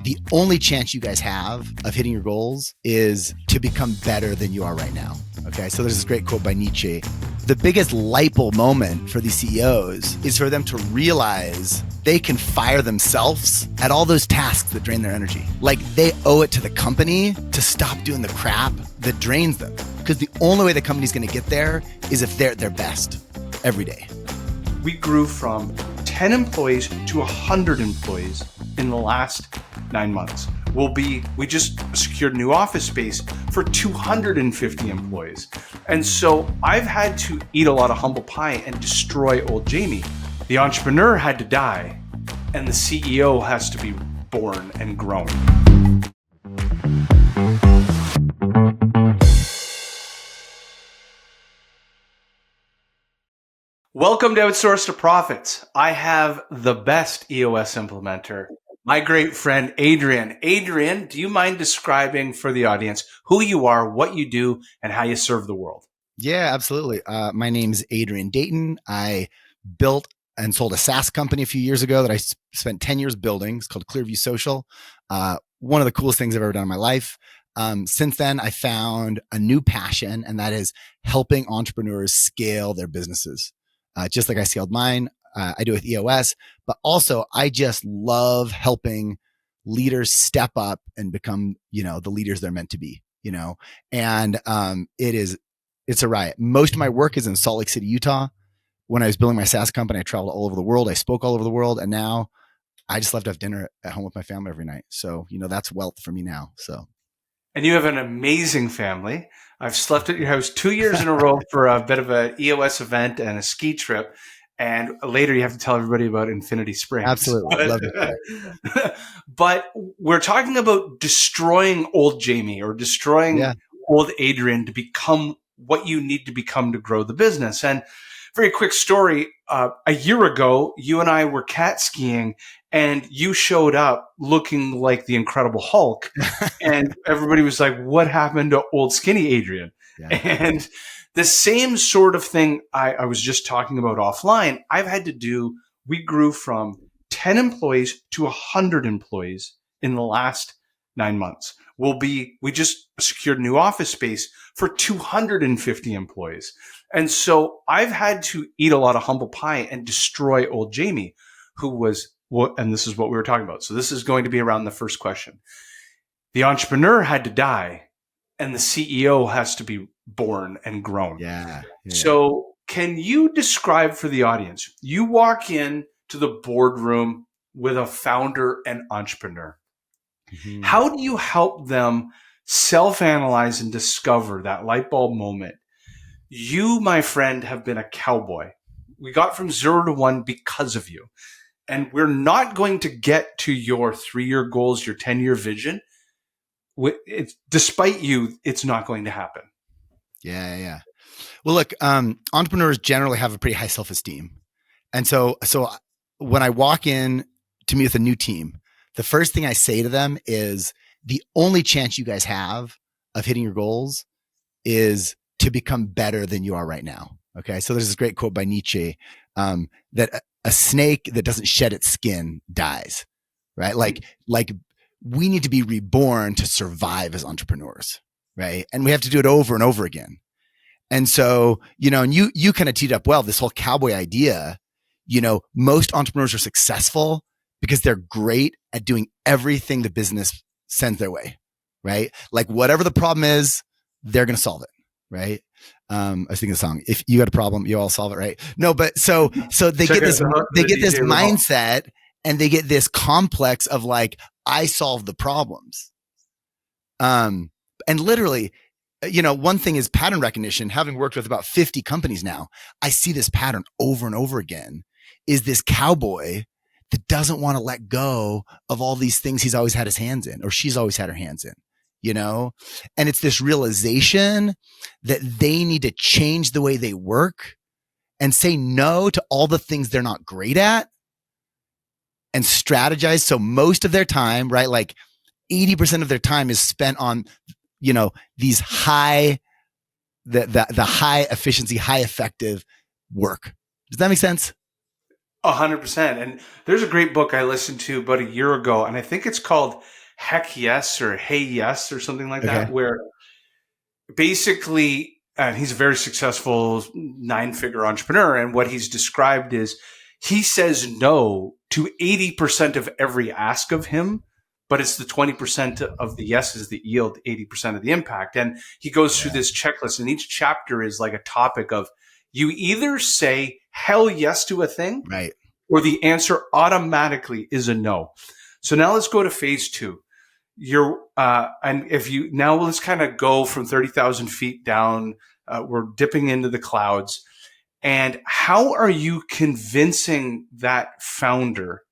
the only chance you guys have of hitting your goals is to become better than you are right now. Okay. So there's this great quote by Nietzsche. The biggest light bulb moment for these CEOs is for them to realize they can fire themselves at all those tasks that drain their energy. Like they owe it to the company to stop doing the crap that drains them. Because the only way the company's going to get there is if they're at their best every day. We grew from 10 employees to 100 employees in the last 9 months. We just secured new office space for 250 employees. And so I've had to eat a lot of humble pie and destroy old Jamie. The entrepreneur had to die, and the CEO has to be born and grown. Welcome to Outsource to Profits. I have the best EOS implementer, my great friend, Adrian. Adrian, do you mind describing for the audience who you are, what you do, and how you serve the world? Yeah, absolutely. My name's Adrian Dayton. I built and sold a SaaS company a few years ago that I spent 10 years building. It's called Clearview Social. One of the coolest things I've ever done in my life. Since then, I found a new passion, and that is helping entrepreneurs scale their businesses. Just like I scaled mine, I do with EOS, but also I just love helping leaders step up and become, the leaders they're meant to be, and it's a riot. Most of my work is in Salt Lake City, Utah. When I was building my SaaS company, I traveled all over the world. I spoke all over the world. And now I just love to have dinner at home with my family every night. So, that's wealth for me now. So. And you have an amazing family. I've slept at your house 2 years in a row for a bit of an EOS event and a ski trip. And later you have to tell everybody about Infinity Springs. Absolutely. Love it. But we're talking about destroying old Jamie or destroying old Adrian to become what you need to become to grow the business. And very quick story. A year ago, you and I were cat skiing and you showed up looking like the Incredible Hulk. And everybody was like, what happened to old skinny Adrian? Yeah. And the same sort of thing I was just talking about offline, I've had to do. We grew from 10 employees to 100 employees in the last 9 months. We just secured new office space for 250 employees. And so I've had to eat a lot of humble pie and destroy old Jamie, who was and this is what we were talking about. So this is going to be around the first question. The entrepreneur had to die, and the CEO has to be born and grown. Yeah. So can you describe for the audience, you walk in to the boardroom with a founder and entrepreneur. Mm-hmm. How do you help them self-analyze and discover that light bulb moment? You, my friend, have been a cowboy. We got from 0 to 1 because of you. And we're not going to get to your 3-year goals, your 10-year vision. Despite you, it's not going to happen. Yeah. Well, look, entrepreneurs generally have a pretty high self-esteem. And so when I walk in to meet with a new team, the first thing I say to them is the only chance you guys have of hitting your goals is to become better than you are right now. Okay. So there's this great quote by Nietzsche, that a snake that doesn't shed its skin dies, right? Like we need to be reborn to survive as entrepreneurs, right? And we have to do it over and over again. And so, and you kind of teed up well, this whole cowboy idea, most entrepreneurs are successful because they're great at doing everything the business sends their way, right? Like whatever the problem is, they're going to solve it, right? I was thinking of the song, if you got a problem, you all solve it, right? No, but so they get this mindset and they get this complex of like, I solve the problems. And literally, one thing is pattern recognition. Having worked with about 50 companies now, I see this pattern over and over again, is this cowboy that doesn't want to let go of all these things he's always had his hands in, or she's always had her hands in, and it's this realization that they need to change the way they work and say no to all the things they're not great at and strategize. So most of their time, right? Like 80% of their time is spent on, these high, the high efficiency, high effective work. Does that make sense? 100%. And there's a great book I listened to about a year ago, and I think it's called Heck Yes or Hey Yes or something like that, where basically, and he's a very successful 9-figure entrepreneur. And what he's described is he says no to 80% of every ask of him, but it's the 20% of the yeses that yield 80% of the impact. And he goes through this checklist, and each chapter is like a topic of you either say hell yes to a thing, right, or the answer automatically is a no. So now let's go to phase 2. And if you now let's kind of go from 30,000 feet down. We're dipping into the clouds. And how are you convincing that founder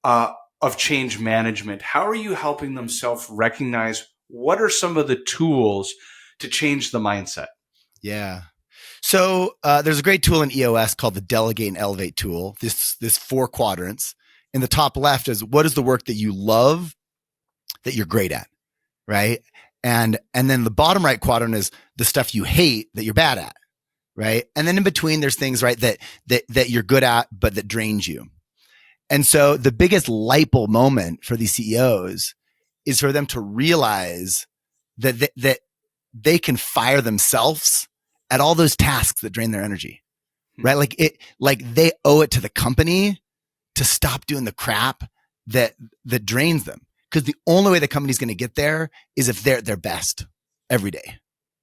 of change management? How are you helping them self-recognize what are some of the tools to change the mindset? Yeah. So there's a great tool in EOS called the Delegate and Elevate tool. This 4 quadrants. In the top left is what is the work that you love that you're great at, right? And then the bottom right quadrant is the stuff you hate that you're bad at, right? And then in between there's things, right, that you're good at but that drains you. And so the biggest light bulb moment for these CEOs is for them to realize that they can fire themselves at all those tasks that drain their energy, right? Like they owe it to the company to stop doing the crap that drains them. Because the only way the company's going to get there is if they're at their best every day,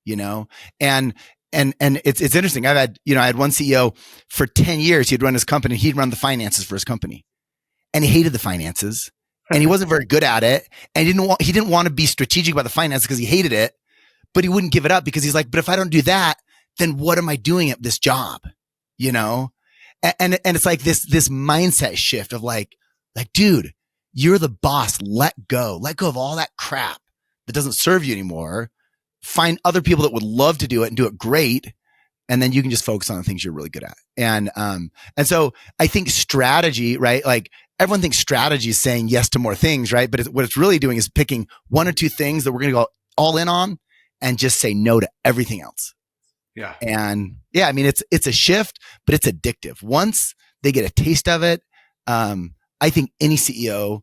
you know? And it's interesting. I had one CEO for 10 years. He'd run his company. He'd run the finances for his company, and he hated the finances, and he wasn't very good at it. And he didn't want to be strategic about the finances because he hated it, but he wouldn't give it up because he's like, but if I don't do that, then what am I doing at this job? You know? And it's like this mindset shift of like, dude, you're the boss. Let go of all that crap that doesn't serve you anymore. Find other people that would love to do it and do it great. And then you can just focus on the things you're really good at. And so I think strategy, right? Like everyone thinks strategy is saying yes to more things, right? But what it's really doing is picking 1 or 2 things that we're going to go all in on and just say no to everything else. Yeah. And yeah, I mean, it's a shift, but it's addictive. Once they get a taste of it, I think any CEO,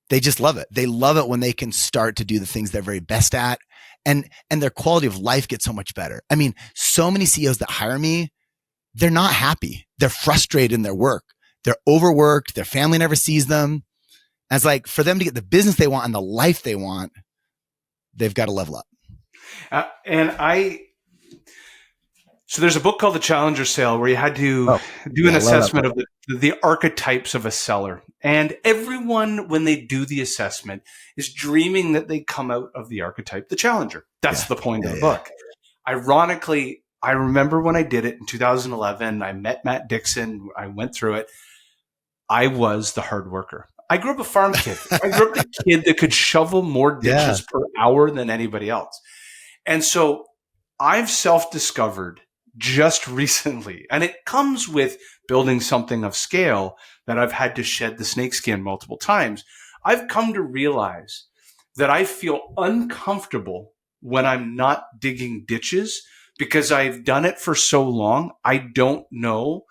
they just love it. They love it when they can start to do the things they're very best at, and their quality of life gets so much better. I mean, so many CEOs that hire me, they're not happy. They're frustrated in their work. They're overworked. Their family never sees them. And it's like for them to get the business they want and the life they want, they've got to level up. So there's a book called The Challenger Sale where you had to do an assessment of the archetypes of a seller. And everyone, when they do the assessment, is dreaming that they come out of the archetype, the challenger. That's the point of the book. Ironically, I remember when I did it in 2011, I met Matt Dixon. I went through it. I was the hard worker. I grew up a farm kid. I grew up the kid that could shovel more ditches per hour than anybody else. And so I've self-discovered just recently, and it comes with building something of scale that I've had to shed the snakeskin multiple times. I've come to realize that I feel uncomfortable when I'm not digging ditches because I've done it for so long. I don't know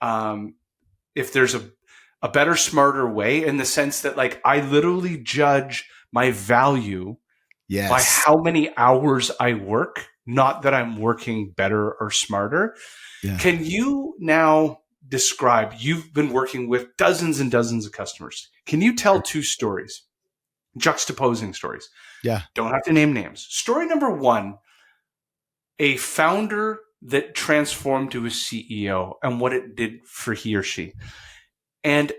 if there's a better, smarter way, in the sense that like I literally judge my value by how many hours I work, not that I'm working better or smarter. Yeah. Can you now describe, you've been working with dozens and dozens of customers. Can you tell 2 stories, juxtaposing stories? Yeah. Don't have to name names. Story number 1, a founder that transformed to a CEO and what it did for he or she. And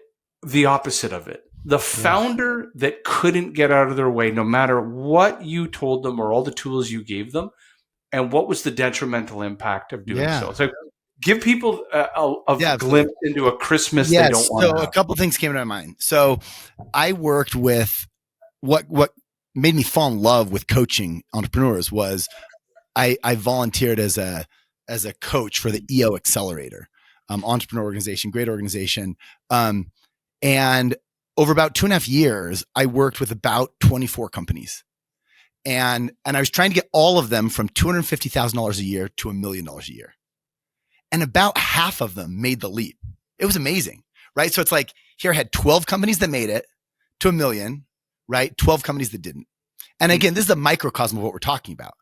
the opposite of it. The founder that couldn't get out of their way, no matter what you told them or all the tools you gave them, and what was the detrimental impact of doing so? So give people a glimpse into a Christmas they don't want to have. So a couple of things came to my mind. So I worked with what made me fall in love with coaching entrepreneurs was I volunteered as a coach for the EO Accelerator, entrepreneur organization, great organization. And over about 2.5 years, I worked with about 24 companies. And I was trying to get all of them from $250,000 a year to $1 million a year. And about half of them made the leap. It was amazing, right? So it's like, here I had 12 companies that made it to $1 million, right? 12 companies that didn't. And again, this is a microcosm of what we're talking about.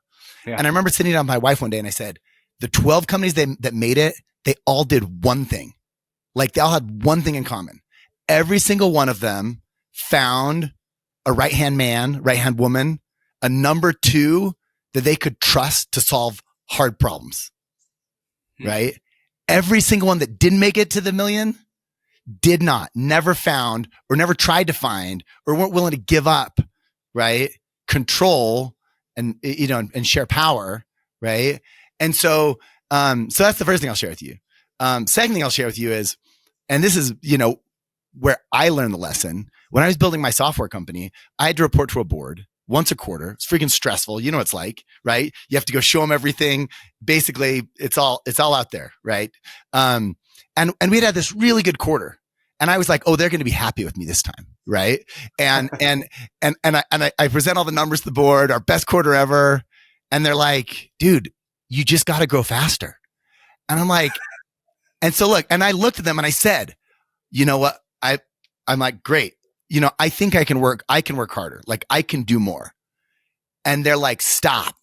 Yeah. And I remember sitting down with my wife one day and I said, the 12 companies that made it, they all did one thing. Like they all had one thing in common. Every single one of them found a right-hand man, right-hand woman, a number two that they could trust to solve hard problems, right? Every single one that didn't make it to the million did not, never found or never tried to find or weren't willing to give up, right? Control and, you know, and share power, right? And so that's the first thing I'll share with you. Second thing I'll share with you is, and this is, you know, where I learned the lesson. When I was building my software company, I had to report to a board once a quarter. It's freaking stressful. You know what it's like, right? You have to go show them everything. Basically, it's all out there, right? And we'd had this really good quarter. And I was like, oh, they're going to be happy with me this time, right? And I present all the numbers to the board, our best quarter ever. And they're like, dude, you just got to grow faster. And I'm like, and so look, and I looked at them and I said, you know what? I'm like, great. You know, I think I can work harder. Like I can do more. And they're like, stop.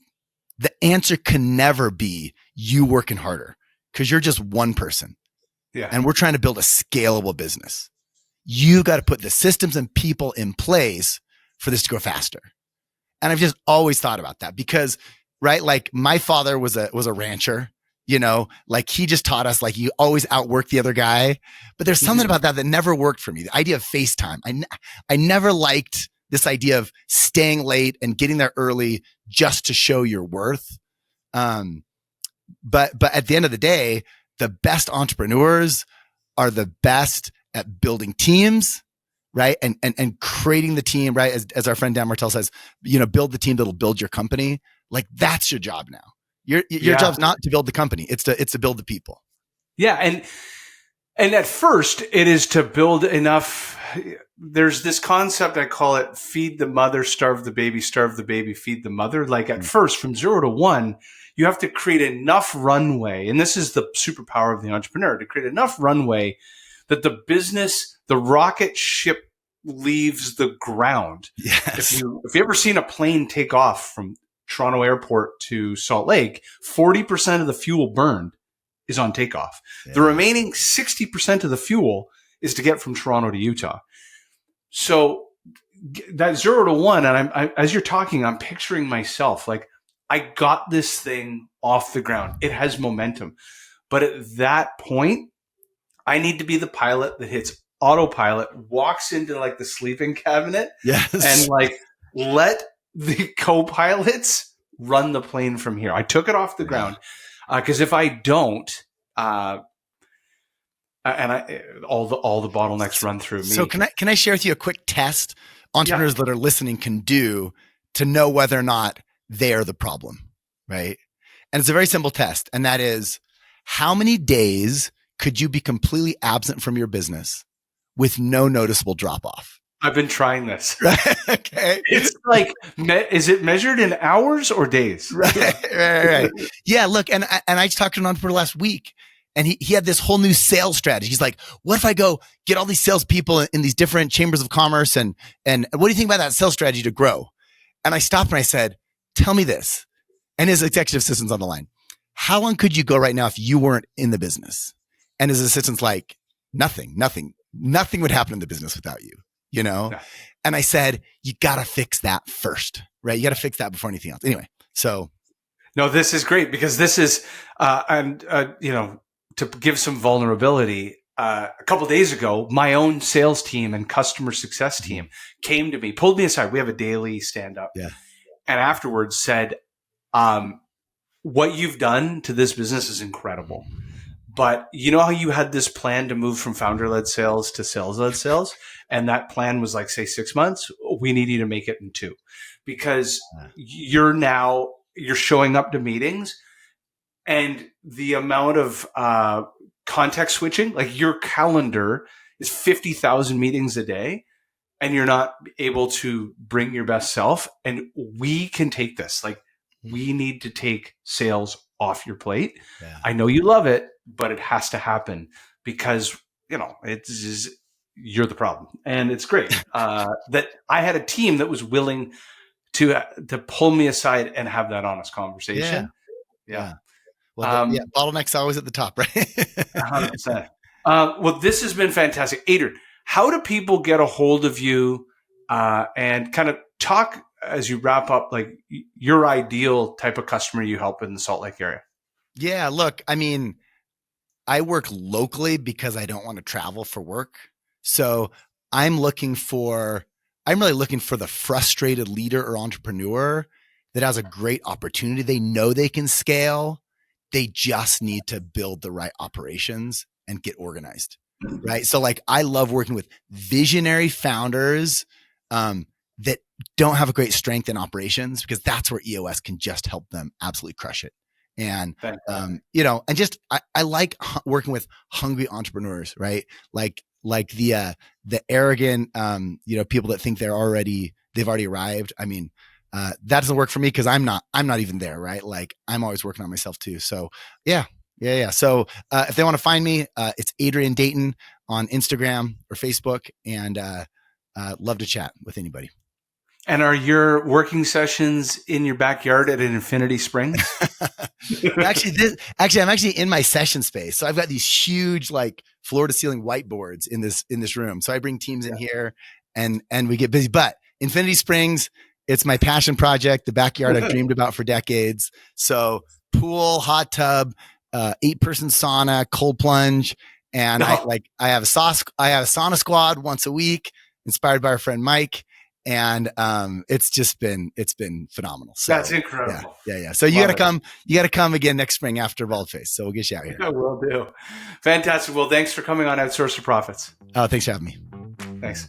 The answer can never be you working harder because you're just one person. Yeah. And we're trying to build a scalable business. You got to put the systems and people in place for this to go faster. And I've just always thought about that because, right? Like my father was a rancher, you know, like he just taught us like you always outwork the other guy. But there's something about that never worked for me. The idea of FaceTime. I never liked this idea of staying late and getting there early just to show your worth. But at the end of the day, the best entrepreneurs are the best at building teams, right? And creating the team, right? As our friend Dan Martell says, you know, build the team that'll build your company. Like that's your job now. Your job's not to build the company. It's to build the people. Yeah. And at first it is to build enough. There's this concept, I call it feed the mother, starve the baby, feed the mother. Like at first from 0 to 1, you have to create enough runway. And this is the superpower of the entrepreneur, to create enough runway that the business, the rocket ship leaves the ground. Yes. If you ever seen a plane take off from Toronto Airport to Salt Lake, 40% of the fuel burned is on takeoff. Yeah. The remaining 60% of the fuel is to get from Toronto to Utah. So that 0 to 1, and I as you're talking, I'm picturing myself like I got this thing off the ground. It has momentum. But at that point, I need to be the pilot that hits autopilot, walks into like the sleeping cabinet, and like let the co-pilots run the plane from here. I took it off the ground because if I don't, all the bottlenecks run through me. So can I share with you a quick test entrepreneurs that are listening can do to know whether or not they are the problem, right? And it's a very simple test, and that is how many days could you be completely absent from your business with no noticeable drop off? I've been trying this. Okay. It's like, is it measured in hours or days? Right. Yeah, look, and I just talked to an entrepreneur last week, and he had this whole new sales strategy. He's like, what if I go get all these salespeople in these different chambers of commerce, and what do you think about that sales strategy to grow? And I stopped and I said, tell me this. And his executive assistant's on the line. How long could you go right now if you weren't in the business? And his assistant's like, nothing would happen in the business without you, you know? Yeah. And I said, you got to fix that first, right? You got to fix that before anything else. Anyway, so. No, this is great because this is, you know, to give some vulnerability, a couple of days ago, my own sales team and customer success team came to me, pulled me aside. We have a daily stand up. Yeah. And afterwards said, what you've done to this business is incredible. But you know how you had this plan to move from founder-led sales to sales-led sales? And that plan was like, say, 6 months. We need you to make it in 2 because you're showing up to meetings and the amount of context switching, like your calendar is 50,000 meetings a day and you're not able to bring your best self. And we can take this. Like we need to take sales off your plate. Yeah. I know you love it. but it has to happen because, you're the problem. And it's great that I had a team that was willing to pull me aside and have that honest conversation. Yeah. Well, bottleneck's always at the top, right? 100%. Well, this has been fantastic. Adrian, how do people get a hold of you and kind of talk as you wrap up, like your ideal type of customer you help in the Salt Lake area? Yeah, look, I mean, I work locally because I don't want to travel for work. So I'm really looking for the frustrated leader or entrepreneur that has a great opportunity. They know they can scale. They just need to build the right operations and get organized, right? So like, I love working with visionary founders that don't have a great strength in operations, because that's where EOS can just help them absolutely crush it. And, and just, I like working with hungry entrepreneurs, right? Like the arrogant, people that think they've already arrived. I mean, that doesn't work for me because I'm not even there, right? Like, I'm always working on myself too. So yeah. So if they want to find me, it's Adrian Dayton on Instagram or Facebook, and love to chat with anybody. And are your working sessions in your backyard at an Infinity Springs? I'm actually in my session space. So I've got these huge, like, floor to ceiling whiteboards in this room. So I bring teams in here and we get busy. But Infinity Springs, it's my passion project, the backyard I've dreamed about for decades. So pool, hot tub, 8-person sauna, cold plunge. And I have a sauna squad once a week, inspired by our friend Mike. And it's been phenomenal. So that's incredible. Yeah. So you gotta come again next spring after Baldface. So we'll get you out here. Yeah, will do. Fantastic. Well, thanks for coming on Outsource to Profits. Oh, thanks for having me. Thanks.